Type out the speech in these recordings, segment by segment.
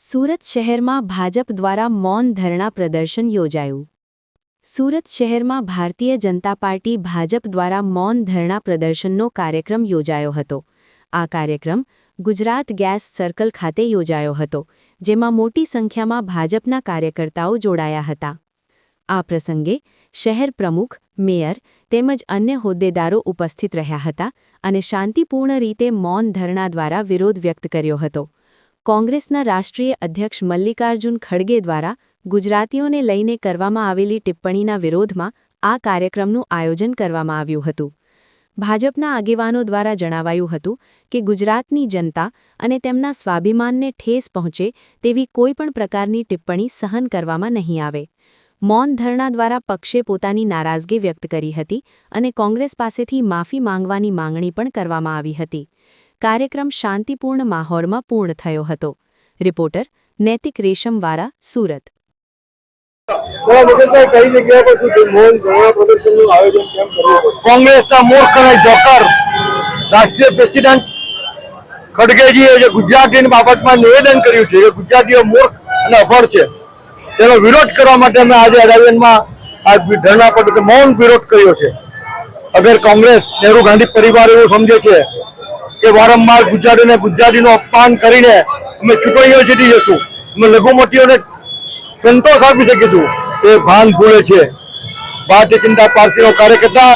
સુરત શહેરમાં ભાજપ દ્વારા મૌન ધરણા પ્રદર્શન યોજાયું। સુરત શહેરમાં ભારતીય જનતા પાર્ટી ભાજપ દ્વારા મૌન ધરણા પ્રદર્શનનો કાર્યક્રમ યોજાયો હતો। આ કાર્યક્રમ ગુજરાત ગેસ સર્કલ ખાતે યોજાયો હતો, જેમાં મોટી સંખ્યામાં ભાજપના કાર્યકર્તાઓ જોડાયા હતા। આ પ્રસંગે શહેર પ્રમુખ, મેયર તેમજ અન્ય હોદ્દેદારો ઉપસ્થિત રહ્યા હતા અને શાંતિપૂર્ણ રીતે મૌન ધરણા દ્વારા વિરોધ વ્યક્ત કર્યો હતો। કોંગ્રેસના રાષ્ટ્રીય અધ્યક્ષ મલ્લિકાર્જુન ખડગે દ્વારા ગુજરાતીઓને લઈને કરવામાં આવેલી ટિપ્પણીના વિરોધમાં આ કાર્યક્રમનું આયોજન કરવામાં આવ્યું હતું। ભાજપના આગેવાનો દ્વારા જણાવાયું હતું કે ગુજરાતની જનતા અને તેમના સ્વાભિમાનને ઠેસ પહોંચે તેવી કોઈપણ પ્રકારની ટિપ્પણી સહન કરવામાં નહીં આવે। મૌન ધરણા દ્વારા પક્ષે પોતાની નારાજગી વ્યક્ત કરી હતી અને કોંગ્રેસ પાસેથી માફી માંગવાની માંગણી પણ કરવામાં આવી હતી। કાર્યક્રમ શાંતિપૂર્ણ માહોલમાં પૂર્ણ થયો હતો। રિપોર્ટર નૈતિક રેશમવાળા, સુરત। કોંગ્રેસના મૂર્ખ અને જોકર રાષ્ટ્રીય પ્રેસિડેન્ટ ખડગેજીએ જે ગુજરાતી બાબતમાં નિવેદન કર્યું છે કે ગુજરાતીઓ મૂર્ખ અને અભણ છે, તેનો વિરોધ કરવા માટે અમે આજે અડાજણમાં આ ધરણા પર મૌન વિરોધ કર્યો છે। અગર કોંગ્રેસ નહેરુ ગાંધી પરિવાર એવું સમજે છે કે વારંવાર ગુજરાતીનું અપમાન કરીને અમે ચૂંટણીઓ જીતી જશું, અમે લઘુમતીઓને સંતોષ આપી શકીશું, એ ભાન ભૂલે છે। ભારતીય જનતા પાર્ટીનો કાર્યકર્તા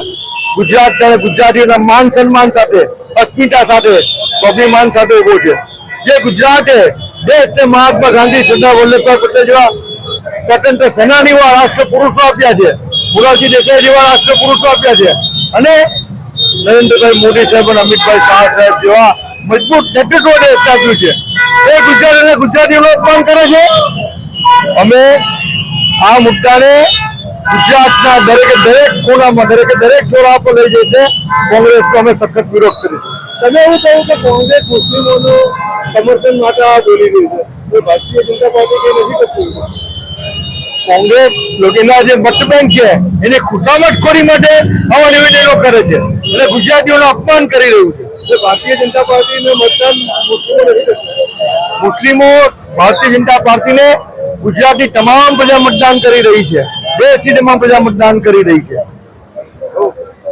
ગુજરાત અને ગુજરાતીઓના માન સન્માન સાથે, અસ્મિતા સાથે, સ્વાભિમાન સાથે ઉભો છે। જે ગુજરાતે દેશને મહાત્મા ગાંધી, સરદાર વલ્લભભાઈ પટેલ જેવા સ્વતંત્ર સેનાનીઓ રાષ્ટ્ર પુરુષો આપ્યા છે, મોરારજી દેસાઈ જેવા રાષ્ટ્ર પુરુષો આપ્યા છે, અને નરેન્દ્રભાઈ મોદી સાહેબ અને અમિતભાઈ શાહ સાહેબ જેવા મજબૂત નેતૃત્વને આપ્યું છે। એ ગુજરાત અને ગુજરાતીઓનું અપમાન કરે છે। અમે આ મુદ્દાને ગુજરાતના દરેક ખૂણામાં, દરેક ચોરા પર લઈ જઈ છે। કોંગ્રેસનો અમે સખત વિરોધ કરીશું। તમે એવું કહ્યું કે કોંગ્રેસ મુસ્લિમોનું સમર્થન માટે આ બોલી રહી છે, ભારતીય જનતા પાર્ટી કઈ નથી કરતી। કોંગ્રેસ લોકોના જે મત બેંક છે એને ખુશામતખોરી માટે આવા નિવેદનો કરે છે અને ગુજરાતીઓનું અપમાન કરી રહ્યું છે। ભારતીય જનતા પાર્ટીને મતદાન મુસ્લિમો ભારતીય જનતા પાર્ટીને ગુજરાતની તમામ પ્રજા મતદાન કરી રહી છે, દેશની તમામ પ્રજા મતદાન કરી રહી છે।